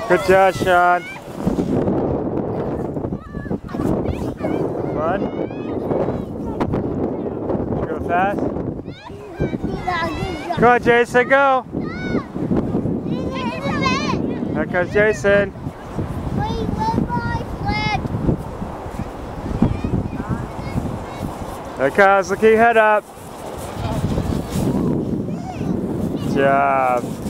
Good job, Sean. Fun? Go fast? Come on, Jason, go! There comes Jason. There comes, look, your head up. Good job.